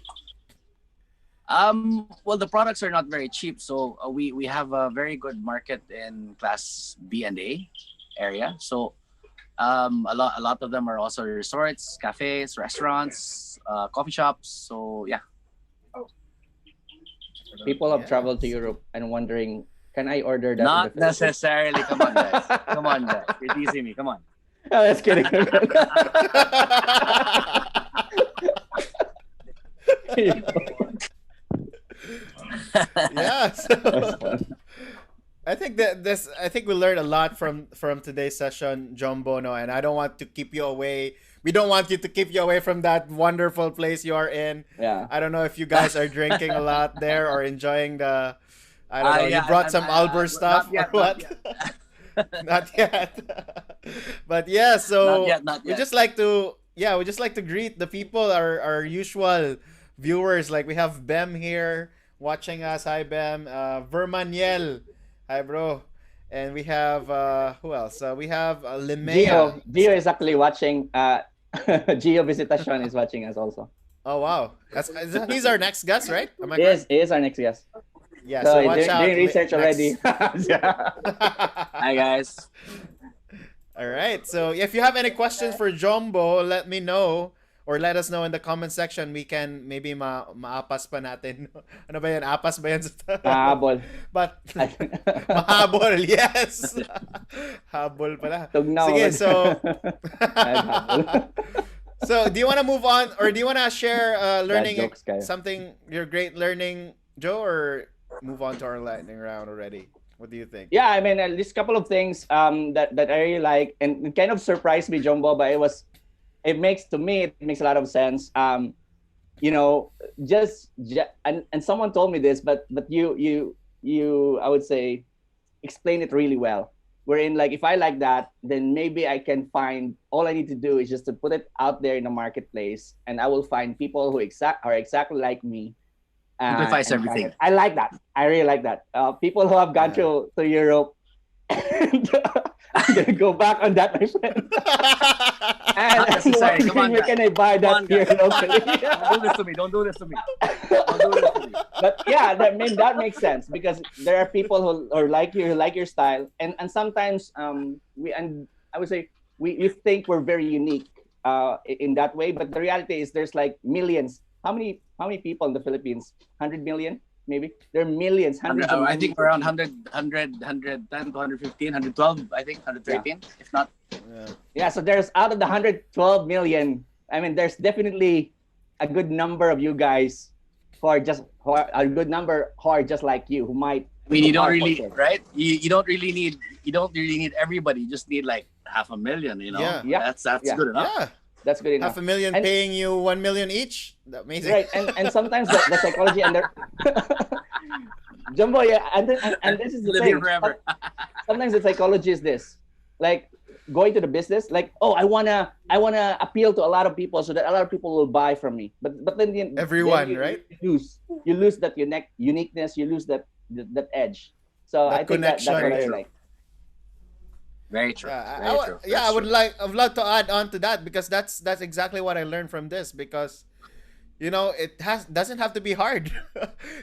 Well, the products are not very cheap, so we have a very good market in class B and A area. So a lot of them are also resorts, cafes, restaurants, coffee shops. So yeah. People have traveled to Europe and wondering, can I order that? Not necessarily. Come on, guys. Come on, guys. You're teasing me. Come on. Oh, that's kidding. Yeah. So, I think we learned a lot from today's session, Jumbo. No, and I don't want to keep you away. We don't want you to keep you away from that wonderful place you are in. Yeah. I don't know if you guys are drinking a lot there or enjoying the. I don't know. Yeah, You brought some Albur stuff not yet, or what? Not yet. But yeah, so Not we yet. just like to greet the people, our usual viewers. Like we have Bem here watching us. Hi Bem. Vermaniel. Hi bro. And we have who else? We have Limea. Gio is actually watching. Gio Visitation is watching us also. Oh wow. He's our next guest, right? Am I Yes, he is our next guest. Yeah, So, so watch out. doing research already. Hi guys. All right. So if you have any questions for Jumbo, let me know or let us know in the comment section. We can maybe maapas pa natin. Ano ba yan? Apas ba yan? Mahabol. But mahabol, yes. Habol pala. Tugnaw. Sige, so Habol. so do you want to move on or do you want to share learning jokes, Kyle. something you're great learning, Joe, or move on to our lightning round already? What do you think? Yeah, I mean, at least a couple of things that I really like, and it kind of surprised me, Jumbo, but it makes a lot of sense. And someone told me this, but you I would say explain it really well. Wherein, like, if I like that, then maybe I can find, all I need to do is just to put it out there in the marketplace, and I will find people who are exactly like me. Simplifies everything. I like that. I really like that. People who have gone to Europe, and, I'm gonna go back on that, my friend. Not necessary. Come on, where can I buy that here locally? Don't do this to me. Don't do this to me. Don't do this to me. But yeah, that makes sense because there are people who are like you, who like your style, and sometimes I would say we think we're very unique in that way, but the reality is there's like millions. How many people in the Philippines? 100 million, maybe. There are millions, hundreds of I millions. think around 100, 110 to 115, 112, I think, 113, if not. Yeah, so there's out of the 112 million, I mean, there's definitely a good number of you guys who are just like you, who might. I mean, you don't really, right? You don't really need everybody. You just need like 500,000, Yeah. That's good enough. Yeah. That's good enough. 500,000 paying you 1 million each. That's amazing. Right, and sometimes the psychology and the Jumbo, yeah, and this is the Live thing. here forever. Sometimes the psychology is this, like going to the business, like, oh, I wanna appeal to a lot of people so that a lot of people will buy from me. But then Everyone, you, right? You lose that uniqueness. You lose that edge. So That I think that's what connection. I like. Very true. I would love to add on to that because that's exactly what I learned from this, because it doesn't have to be hard.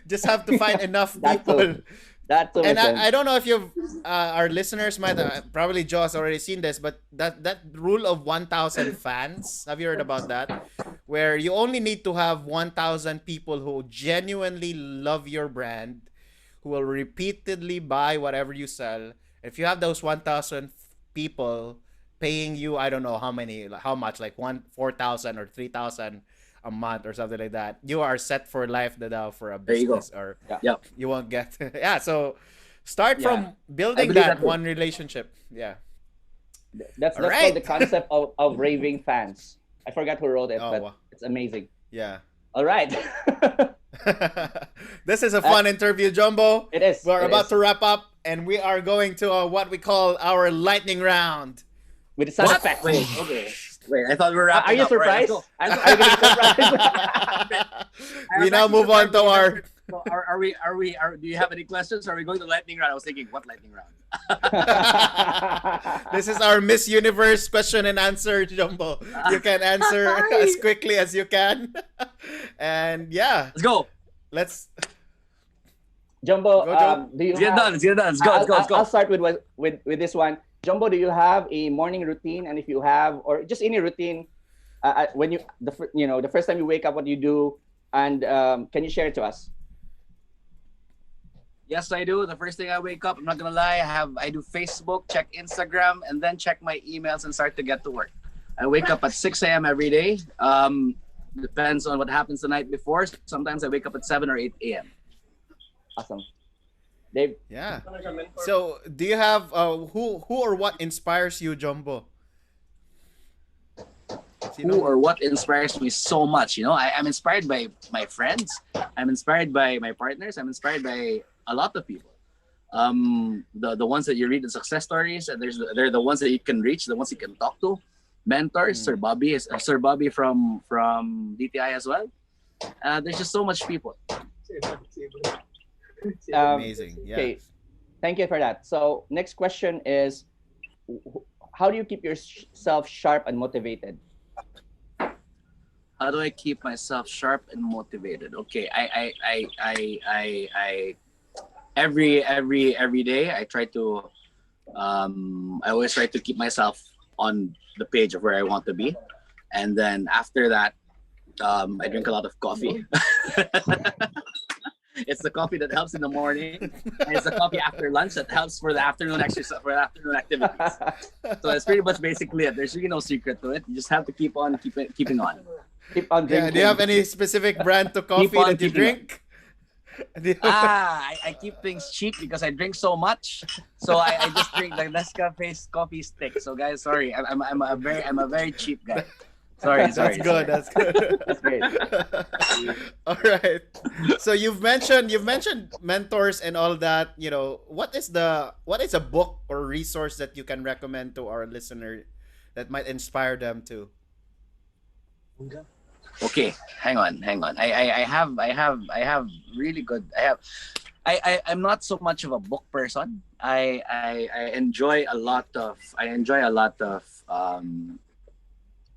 Just have to find enough That's people. so that so And makes sense. I don't know if you've our listeners might probably Joe has already seen this, but that rule of 1,000 fans, have you heard about that? Where you only need to have 1,000 people who genuinely love your brand, who will repeatedly buy whatever you sell. If you have those 1,000 people paying you, I don't know how much, like 4,000 or 3,000 a month or something like that, you are set for life, Dadao, for a There you go. business, or Yeah. Yep. you won't get yeah. So start Yeah. from building believe that that too. one relationship. Yeah. That's All called the right. concept of raving fans. I forgot who wrote it, Oh, but wow. it's amazing. Yeah. All right. This is a fun interview, Jumbo. It is. We're It about is. to wrap up, and we are going to what we call our lightning round. With the sound What? effects. Wait, okay. Wait, I thought we were Are wrapping you up. All right, surprised? let's go. Are you getting surprised? We now move on to our. So do you have any questions? Are we going to lightning round? I was thinking, what lightning round? This is our Miss Universe question and answer, Jumbo. You can answer as quickly as you can. And yeah, Let's go. let's Jumbo, Go, Joe. do you Let's get have, done. Let's get done. Let's go. Let's go. Let's I'll go. start with this one. Jumbo, do you have a morning routine? And if you have, or just any routine, when the first time you wake up, what you do, and can you share it to us? Yes, I do. The first thing I wake up, I'm not gonna lie, I do Facebook, check Instagram, and then check my emails and start to get to work. I wake up at 6 a.m. every day. Depends on what happens the night before. Sometimes I wake up at 7 or 8 a.m. Awesome. Dave, yeah. So, do you have who or what inspires you, Jumbo? Who or what inspires me so much? I'm inspired by my friends. I'm inspired by my partners. I'm inspired by a lot of people. The ones that you read in success stories, and they're the ones that you can reach, the ones you can talk to. Mentors, Sir Bobby from DTI as well. There's just so much people. Amazing. Yeah. Okay, thank you for that. So next question is, how do you keep yourself sharp and motivated? How do I keep myself sharp and motivated? Okay, I every day I try to I always try to keep myself on the page of where I want to be, and then after that I drink a lot of coffee. It's the coffee that helps in the morning, and it's the coffee after lunch that helps for the afternoon exercise, for the afternoon activities. So that's pretty much basically it. There's really no secret to it. You just have to keep keeping on. Keep on drinking. Yeah. Do you have any specific brand to coffee on that you keeping drink? Do you- I keep things cheap because I drink so much. So I just drink the Nescafe coffee stick. So guys, sorry, I'm a very cheap guy. Sorry. That's good. That's good. That's great. All right. So you've mentioned mentors and all that. What is a book or resource that you can recommend to our listener that might inspire them to? Okay, hang on. I have really good. I'm not so much of a book person. I enjoy a lot of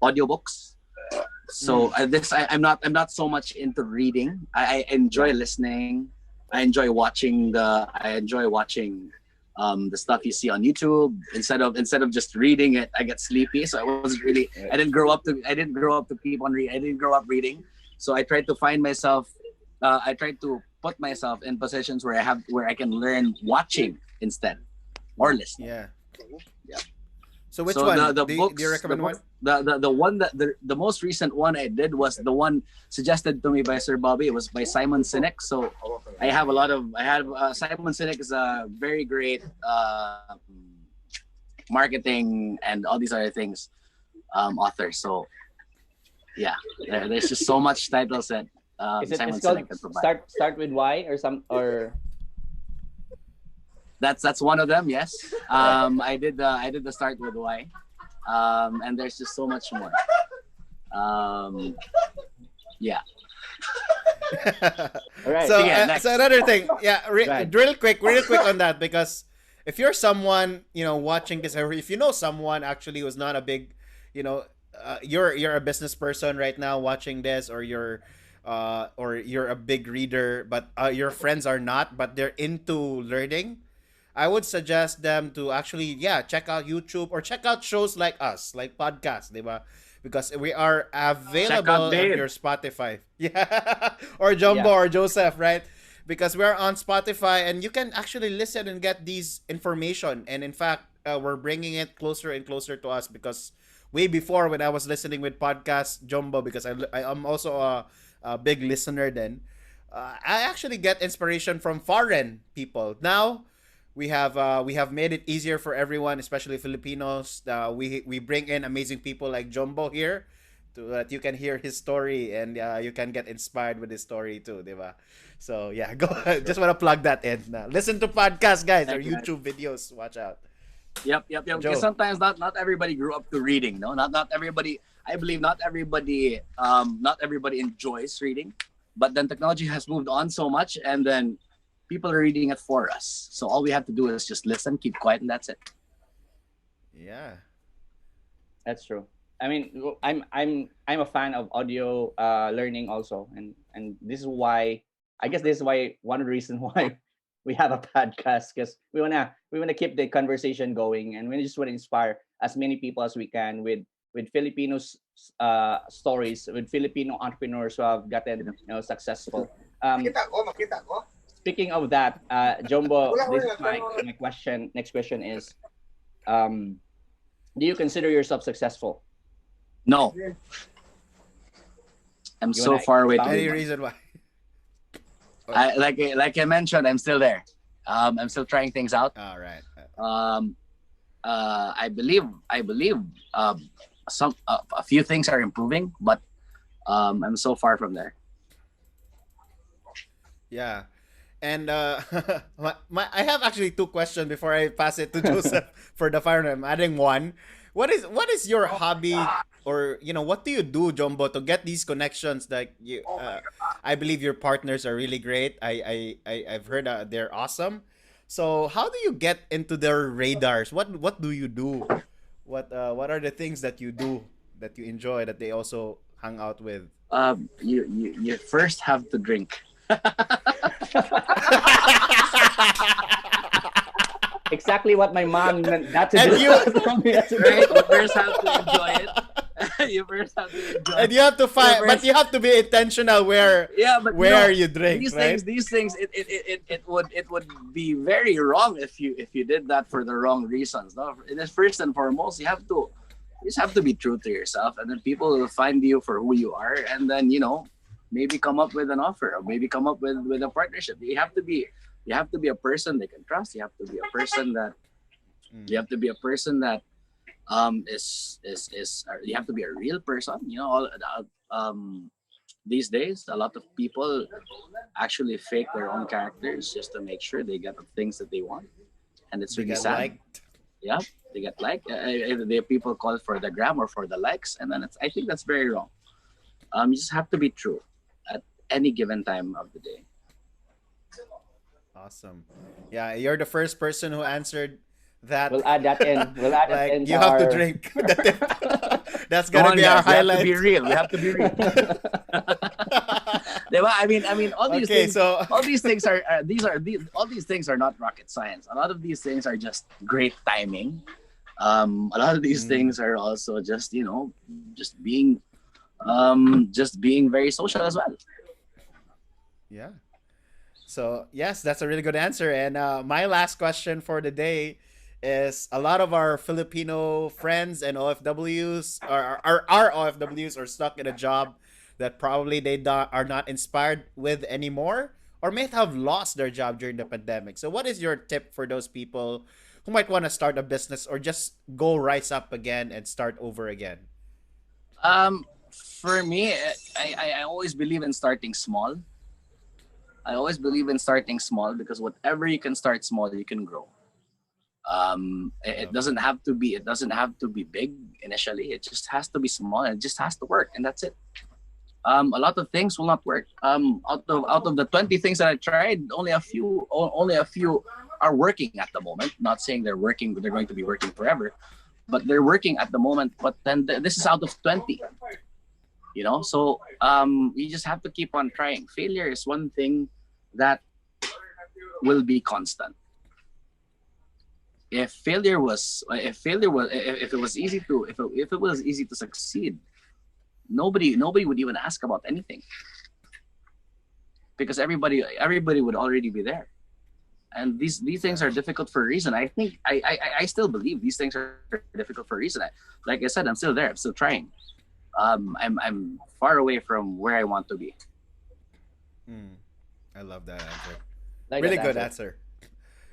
audiobooks. So I'm not so much into reading. I enjoy listening. I enjoy watching the stuff you see on YouTube. Instead of just reading it, I get sleepy. So I didn't grow up to keep on reading. I didn't grow up reading. So I tried to find myself. I tried to put myself in positions where I can learn watching instead or listening. Yeah. Yeah. So which So one? the do books, you recommend one? The one that the most recent one I did was the one suggested to me by Sir Bobby. It was by Simon Sinek. So Simon Sinek is a very great marketing and all these other things author. So yeah, there's just so much titles that Simon It's called Sinek can provide. start with why or That's one of them. Yes. I did the start with why, and there's just so much more. Yeah. all right. So, Yeah, next. so another thing, yeah, Right. real quick on that, because if you're someone watching this, or if you know someone actually who's not a big, you're a business person right now watching this, or you're or you're a big reader, but your friends are not, but they're into learning, I would suggest them to actually, yeah, check out YouTube or check out shows like us, like podcasts, diba? Because we are Check out available on Dave. your Spotify. Yeah. Or Jumbo Yeah, or Joseph, right? Because we're on Spotify and you can actually listen and get these information. And in fact, we're bringing it closer and closer to us because way before when I was listening with podcast Jumbo, because I am also a big listener then, I actually get inspiration from foreign people. Now we have made it easier for everyone, especially Filipinos. We bring in amazing people like Jumbo here, to that you can hear his story and you can get inspired with his story too, diba? So yeah, go. Just want to plug that in. Listen to podcasts, guys, or Thank you, man. YouTube videos. Watch out, Yep. Because Joe. sometimes not everybody grew up to reading. No, not everybody. I believe not everybody enjoys reading, but then technology has moved on so much, and then people are reading it for us. So all we have to do is just listen, keep quiet, and that's it. Yeah. that's true. I mean, I'm a fan of audio learning also, and this is why, I guess this is why, one of the reasons why we have a podcast, because we wanna keep the conversation going, and we just want to inspire as many people as we can with Filipinos stories, with Filipino entrepreneurs who have gotten successful. Makita ko. Speaking of that, Jumbo, Wala, this wala, is my, wala. my question. Next question is, do you consider yourself successful? No, I'm You so wanna far away to expound? Any be one. reason why? Like I mentioned, I'm still there. I'm still trying things out. All right. Um, I believe some a few things are improving, but I'm so far from there. Yeah. And I have actually two questions before I pass it to Joseph for the fire. I'm adding one. What is your hobby, or what do you do, Jumbo, to get these connections? Like you, I believe your partners are really great. I've heard they're awesome. So how do you get into their radars? What do you do? What are the things that you do that you enjoy that they also hang out with? You first have to drink. Exactly what my mom got to And do. you- Told me not to do. Right? You first have to enjoy it. You first have to enjoy And it. you have to find, Your but first- you have to be intentional Yeah, but where you drink, these right? things it would be very wrong if you did that for the wrong reasons. No, it is first and foremost you just have to be true to yourself, and then people will find you for who you are, and then maybe come up with an offer, or maybe come up with a partnership. You have to be a person they can trust. You have to be a person that Mm. you have to be a person that is you have to be a real person. These days a lot of people actually fake their own characters just to make sure they get the things that they want, and it's They really get sad. liked. Yeah, they get liked. The people call for the gram or for the likes, and then I think that's very wrong. You just have to be true at any given time of the day. Awesome. Yeah, you're the first person who answered that. We'll add that in. We'll add that in. Like you have to our- drink. That's Come gonna on, be our guys, we have to highlight. be real. We have to be real. Diba? I mean, all these Okay, things. so All these things all these things are not rocket science. A lot of these things are just great timing. A lot of these Mm. things are also just just being very social as well. yeah. So yes, that's a really good answer. And my last question for the day is: a lot of our Filipino friends and OFWs our OFWs are stuck in a job that probably are not inspired with anymore, or may have lost their job during the pandemic. So what is your tip for those people who might want to start a business or just go rise up again and start over again? For me, I always believe in starting small. I always believe in starting small because whatever you can start small, you can grow. It doesn't have to be big initially. It just has to be small, and it just has to work, and that's it. A lot of things will not work. Out of the 20 things that I tried, only a few are working at the moment. Not saying they're going to be working forever, but they're working at the moment. But then this is out of 20. So you just have to keep on trying. Failure is one thing that will be constant. If it was easy to if it was easy to succeed, nobody would even ask about anything, because everybody would already be there. And these things are difficult for a reason. I think I still believe these things are difficult for a reason. Like I said, I'm still there. I'm still trying. I'm far away from where I want to be. I love that answer. Like Really that good answer.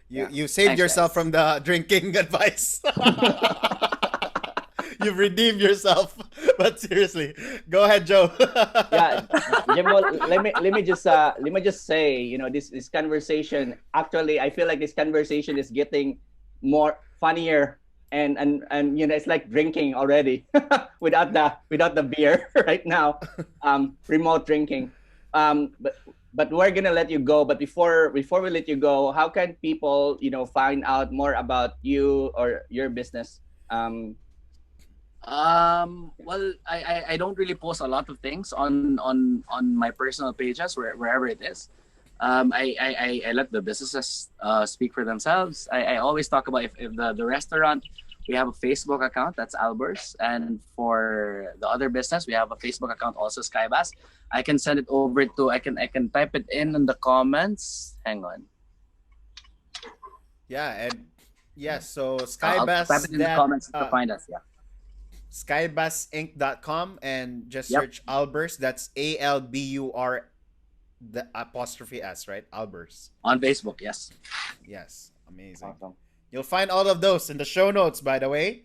answer. You saved Thanks, yourself guys. from the drinking advice. You've redeemed yourself. But seriously, go ahead, Joe. Yeah, Jimbo, let me just say, this conversation, actually, I feel like this conversation is getting more funnier, and it's like drinking already without the beer right now, remote drinking. But we're gonna let you go. But before we let you go, how can people find out more about you or your business? Well, I don't really post a lot of things on my personal pages, wherever it is. I let the businesses speak for themselves. I always talk about if the restaurant, we have a Facebook account, that's Alburs, and for the other business, we have a Facebook account also, Skybass. I can send it over to I can type it in the comments. Hang on. Yeah, and yes, so I'll Skybass type it in the comments to find us. Yeah. skybassinc.com and just Yep. search Alburs. That's ALBUR the apostrophe S, right? Alburs. On Facebook, yes. Yes, amazing. Awesome. You'll find all of those in the show notes, by the way.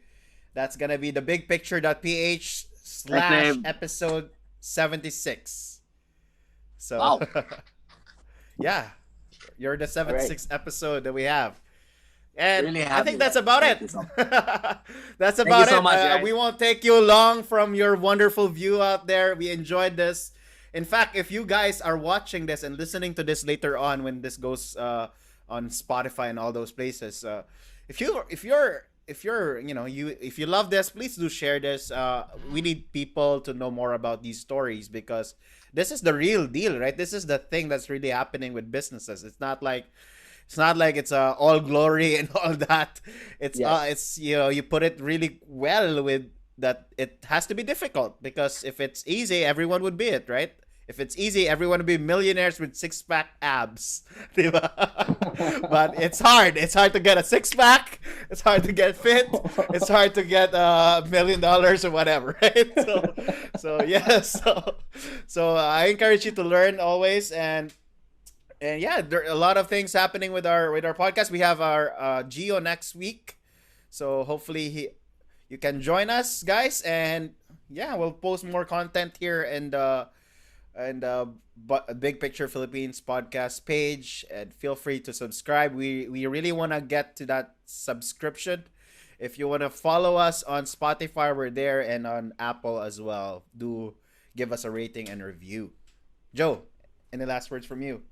That's gonna be the bigpicture.ph / Dave. episode 76. So Wow. yeah, you're the 76th episode that we have. And Really I think happy that's with about that. it. Thank you That's Thank about you so it. much, guys. We won't take you long from your wonderful view out there. We enjoyed this. In fact, if you guys are watching this and listening to this later on when this goes on Spotify and all those places, if you love this, please do share this. We need people to know more about these stories because this is the real deal, right? This is the thing that's really happening with businesses. It's not like it's all glory and all that. It's you put it really well with that. It has to be difficult because if it's easy, everyone would be it, right? If it's easy, everyone would be millionaires with six-pack abs. Diba? But it's hard. It's hard to get a six-pack. It's hard to get fit. It's hard to get $1 million or whatever, right? So yes. So I encourage you to learn always, and yeah, there are a lot of things happening with our podcast. We have our Geo next week, so hopefully you can join us, guys, and yeah, we'll post more content here and Big Picture Philippines podcast page, and feel free to subscribe. We really want to get to that subscription. If you want to follow us on Spotify, we're there, and on Apple as well. Do give us a rating and review. Joe, any last words from you?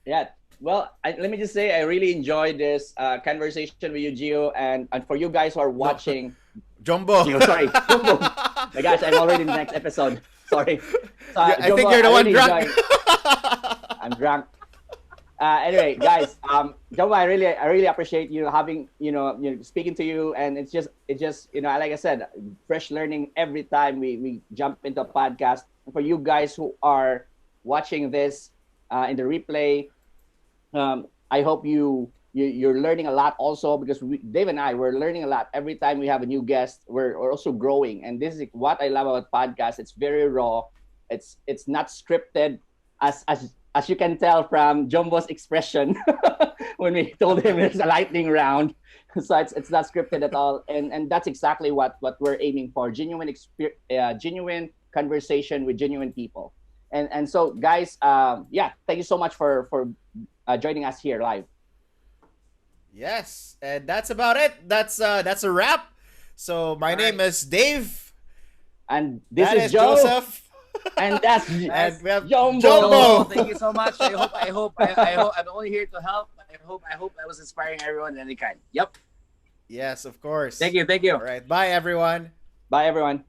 Yeah. Well, let me just say I really enjoyed this conversation with you, Gio, and for you guys who are watching. Jumbo. Gio, sorry, Jumbo. My gosh, I'm already in the next episode. Sorry. So, I think you're the one drunk. I'm drunk. Anyway, guys, Jumbo, I really appreciate you having speaking to you, and it's just like I said, fresh learning every time we jump into a podcast. And for you guys who are watching this in the replay, I hope you're learning a lot also, because Dave and I, we're learning a lot every time we have a new guest. We're also growing, and this is what I love about podcasts. It's very raw. It's not scripted, as you can tell from Jumbo's expression when we told him there's a lightning round. So it's not scripted at all, and that's exactly what we're aiming for: genuine conversation with genuine people. And so, guys, thank you so much for joining us here live. Yes, and that's about it. That's a wrap. So my name is Dave, and this that is Joe, Joseph, and that's and we have Jumbo. Jumbo. Thank you so much. I hope I'm only here to help. I hope I was inspiring everyone in any kind. Yep. Yes, of course. Thank you. All right, bye everyone. Bye, everyone.